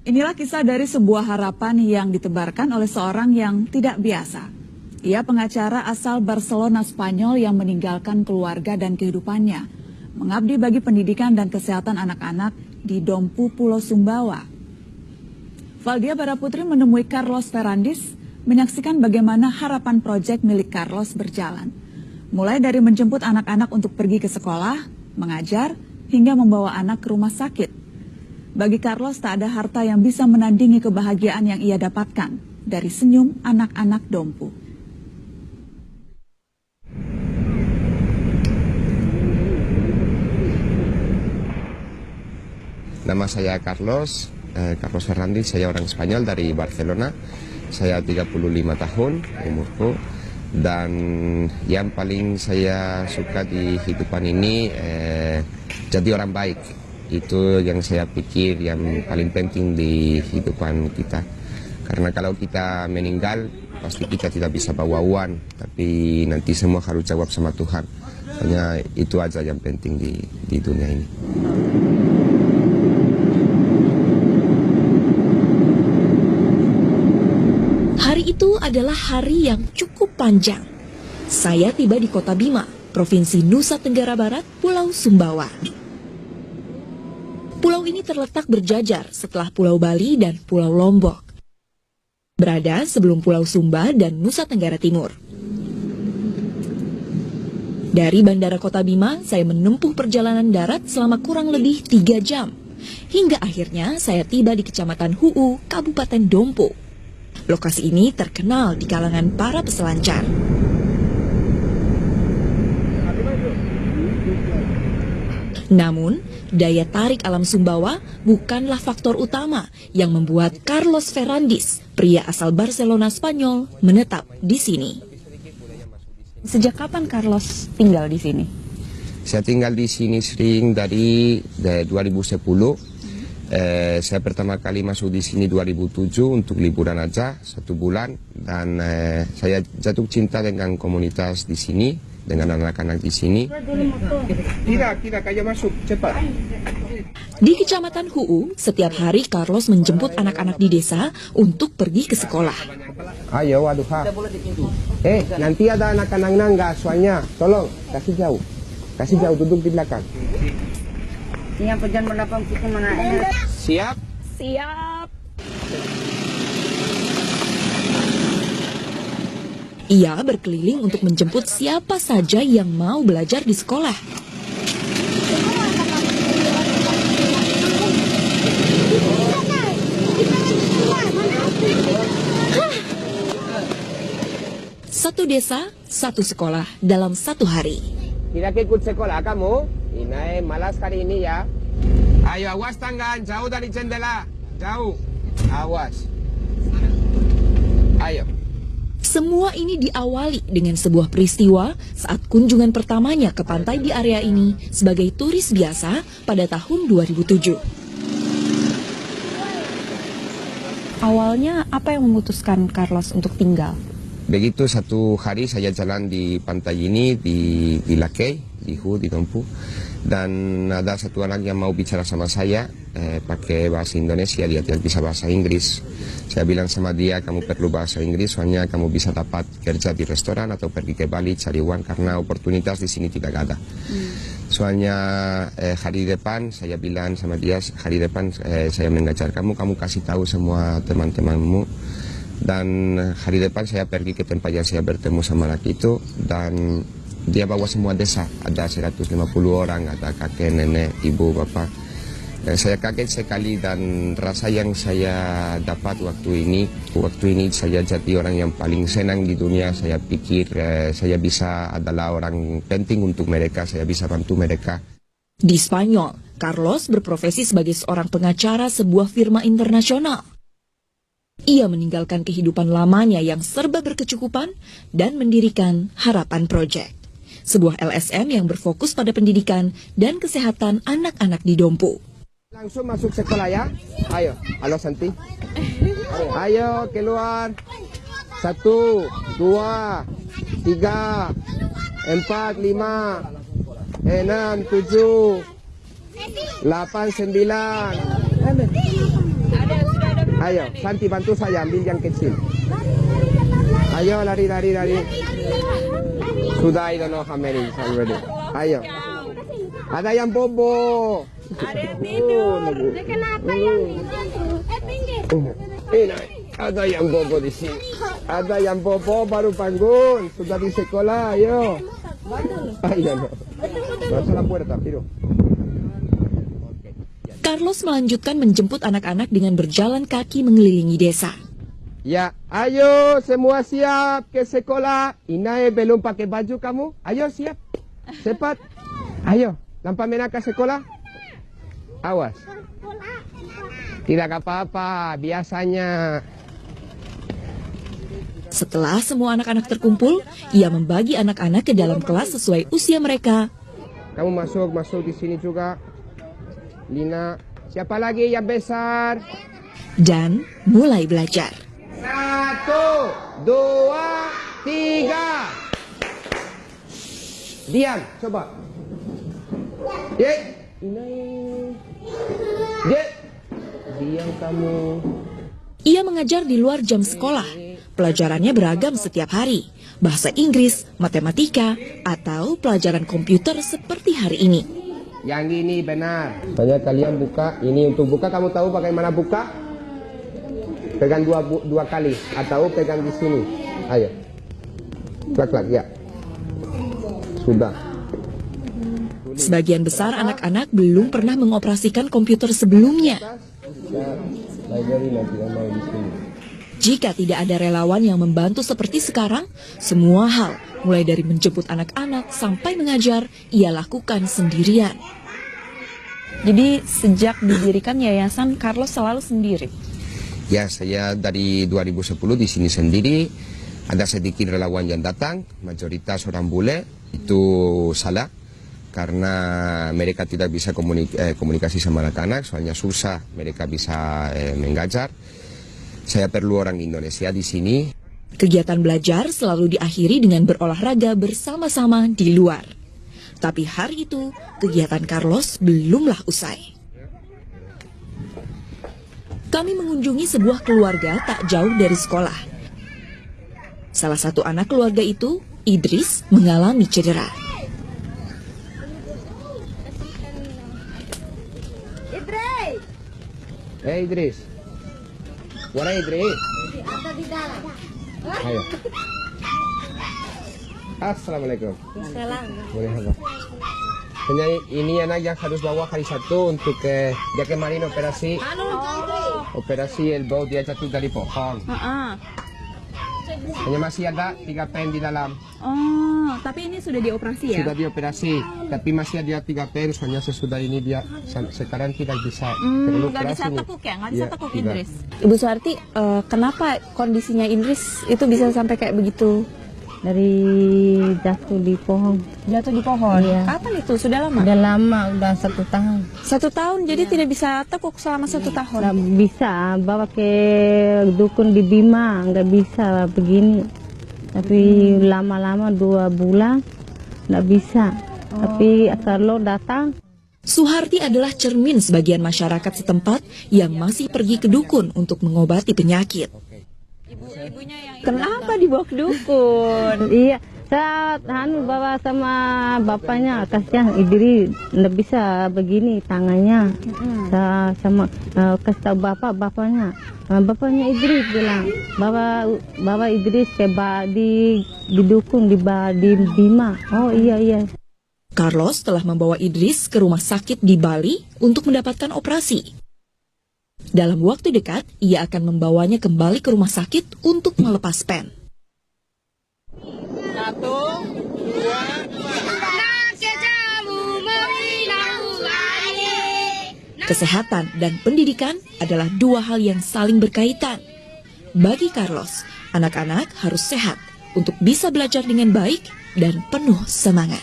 Inilah kisah dari sebuah harapan yang ditebarkan oleh seorang yang tidak biasa. Ia pengacara asal Barcelona, Spanyol yang meninggalkan keluarga dan kehidupannya, mengabdi bagi pendidikan dan kesehatan anak-anak di Dompu, Pulau Sumbawa. Valdia Baraputri menemui Carlos Ferrandis, menyaksikan bagaimana harapan proyek milik Carlos berjalan. Mulai dari menjemput anak-anak untuk pergi ke sekolah, mengajar, hingga membawa anak ke rumah sakit. Bagi Carlos tak ada harta yang bisa menandingi kebahagiaan yang ia dapatkan dari senyum anak-anak Dompu. Nama saya Carlos Ferrandis, saya orang Spanyol dari Barcelona. Saya 35 tahun umurku, dan yang paling saya suka di kehidupan ini jadi orang baik. Itu yang saya pikir yang paling penting di kehidupan kita. Karena kalau kita meninggal, pasti kita tidak bisa bawa uang, tapi nanti semua harus jawab sama Tuhan. Hanya itu aja yang penting di dunia ini. Hari itu adalah hari yang cukup panjang. Saya tiba di Kota Bima, Provinsi Nusa Tenggara Barat, Pulau Sumbawa. Pulau ini terletak berjajar setelah Pulau Bali dan Pulau Lombok. Berada sebelum Pulau Sumba dan Nusa Tenggara Timur. Dari Bandara Kota Bima, saya menempuh perjalanan darat selama kurang lebih 3 jam. Hingga akhirnya saya tiba di Kecamatan Huu, Kabupaten Dompu. Lokasi ini terkenal di kalangan para peselancar. Namun, daya tarik alam Sumbawa bukanlah faktor utama yang membuat Carlos Ferrandis, pria asal Barcelona, Spanyol, menetap di sini. Sejak kapan Carlos tinggal di sini? Saya tinggal di sini sering dari 2010. Saya pertama kali masuk di sini 2007 untuk liburan aja 1 bulan, dan saya jatuh cinta dengan komunitas di sini, dengan anak-anak di sini. Tidak, kayak masuk cepat. Di Kecamatan Huu, setiap hari Carlos menjemput anak-anak di desa untuk pergi ke sekolah. Ayo, waduh, nanti ada anak-anak nangga, soalnya tolong kasih jauh, duduk di belakang. Siap? Siap. Ia berkeliling untuk menjemput siapa saja yang mau belajar di sekolah. Satu desa, satu sekolah dalam 1 hari. Tidak ikut sekolah kamu? Ini malas hari ini ya. Ayo, awas tangan, jauh dari jendela. Jauh, awas. Ayo. Semua ini diawali dengan sebuah peristiwa saat kunjungan pertamanya ke pantai di area ini sebagai turis biasa pada tahun 2007. Awalnya apa yang memutuskan Carlos untuk tinggal? Begitu satu hari saya jalan di pantai ini, di Lakei, di Huu, di Dompu, dan ada satu anak yang mau bicara sama saya pakai bahasa Indonesia, dia tidak bisa bahasa Inggris. Saya bilang sama dia, kamu perlu bahasa Inggris, soalnya kamu bisa dapat kerja di restoran atau pergi ke Bali cari uang, karena oportunitas di sini tidak ada. Soalnya hari depan saya bilang sama dia, hari depan saya mengajar kamu kasih tahu semua teman-temanmu. Dan hari depan saya pergi ke tempat yang saya bertemu sama anak itu, dan dia bawa semua desa, ada 150 orang, ada kakek, nenek, ibu, bapak. Saya kaget sekali, dan rasa yang saya dapat waktu ini saya jadi orang yang paling senang di dunia. Saya pikir saya bisa adalah orang penting untuk mereka, saya bisa bantu mereka. Di Spanyol, Carlos berprofesi sebagai seorang pengacara sebuah firma internasional. Ia meninggalkan kehidupan lamanya yang serba berkecukupan dan mendirikan Harapan Project, sebuah LSM yang berfokus pada pendidikan dan kesehatan anak-anak di Dompu. Langsung masuk sekolah ya. Ayo, halo Santi. Ayo keluar. 1, 2, 3, 4, 5, 6, 7, 8, 9. Ayo, Santi bantu saya ambil yang kecil. Ayo, lari. Sudah, I don't know how many already. Ayo. Ada yang bobo. Ada yang tidur. Kenapa yang tidur? Pinggir. Ini, ada yang bobo di sini. Ada yang bobo baru bangun. Sudah di sekolah, ayo. Ayo, no. Basa la puerta, Piro. Carlos melanjutkan menjemput anak-anak dengan berjalan kaki mengelilingi desa. Ya, ayo semua siap ke sekolah. Inae belum pakai baju kamu? Ayo siap. Cepat. Ayo, lampa merah ke sekolah. Awas. Tidak apa-apa, biasanya. Setelah semua anak-anak terkumpul, ia membagi anak-anak ke dalam kelas sesuai usia mereka. Kamu masuk di sini juga. Lina, siapa lagi yang besar? Dan mulai belajar. 1, 2, 3. Diam, coba. Dek, Dek, diam kamu. Ia mengajar di luar jam sekolah. Pelajarannya beragam setiap hari. Bahasa Inggris, matematika, atau pelajaran komputer seperti hari ini. Yang ini benar. Saya kalian buka. Ini untuk buka, kamu tahu bagaimana buka? Pegang dua kali atau pegang di sini. Ayo. Klak ya. Sudah. Sebagian besar anak-anak belum pernah mengoperasikan komputer sebelumnya. Jika tidak ada relawan yang membantu seperti sekarang, semua hal, mulai dari menjemput anak-anak sampai mengajar, ia lakukan sendirian. Jadi sejak didirikan yayasan, Carlos selalu sendiri? Ya, saya dari 2010 di sini sendiri. Ada sedikit relawan yang datang, mayoritas orang bule. Itu salah, karena mereka tidak bisa komunikasi sama anak-anak, soalnya susah mereka bisa mengajar. Saya perlu orang Indonesia di sini. Kegiatan belajar selalu diakhiri dengan berolahraga bersama-sama di luar. Tapi hari itu, kegiatan Carlos belumlah usai. Kami mengunjungi sebuah keluarga tak jauh dari sekolah. Salah satu anak keluarga itu, Idris, mengalami cedera. Hey Idris. Mana Idris? Ada di dalam. Ayo. Assalamualaikum. Boleh apa? Penyanyi ini anak yang harus bawa hari Sabtu untuk dia kemarin operasi elbow, dia jatuh dari pohon. Hanya masih ada 3 pen di dalam. Oh, tapi ini sudah dioperasi ya? Sudah dioperasi, tapi masih ada 3 pen. Soalnya sesudah ini dia sekarang tidak bisa. Nggak bisa tekuk ya? Nggak bisa tekuk tidak. Idris? Ibu Suharti, kenapa kondisinya Idris itu bisa sampai kayak begitu? Dari jatuh di pohon. Jatuh di pohon? Iya. Kapan itu? Sudah lama? Udah lama, udah 1 tahun. 1 tahun, jadi tidak bisa tekuk selama 1 tahun? Nggak bisa, bawa ke dukun di Bima, nggak bisa begini. Tapi lama-lama 2 bulan, nggak bisa. Tapi kalau datang. Suharti adalah cermin sebagian masyarakat setempat yang masih pergi ke dukun untuk mengobati penyakit. Kenapa dibawa ke dukun? Iya, saya bawa sama bapaknya, kasihan Idris nggak bisa begini tangannya. Saya sama kasih tahu bapaknya. Bapaknya Idris bilang bawa Idris ke di dukun di Bima. Oh iya. Carlos telah membawa Idris ke rumah sakit di Bali untuk mendapatkan operasi. Dalam waktu dekat, ia akan membawanya kembali ke rumah sakit untuk melepas pen. 1, 2. Kesehatan dan pendidikan adalah 2 hal yang saling berkaitan. Bagi Carlos, anak-anak harus sehat untuk bisa belajar dengan baik dan penuh semangat.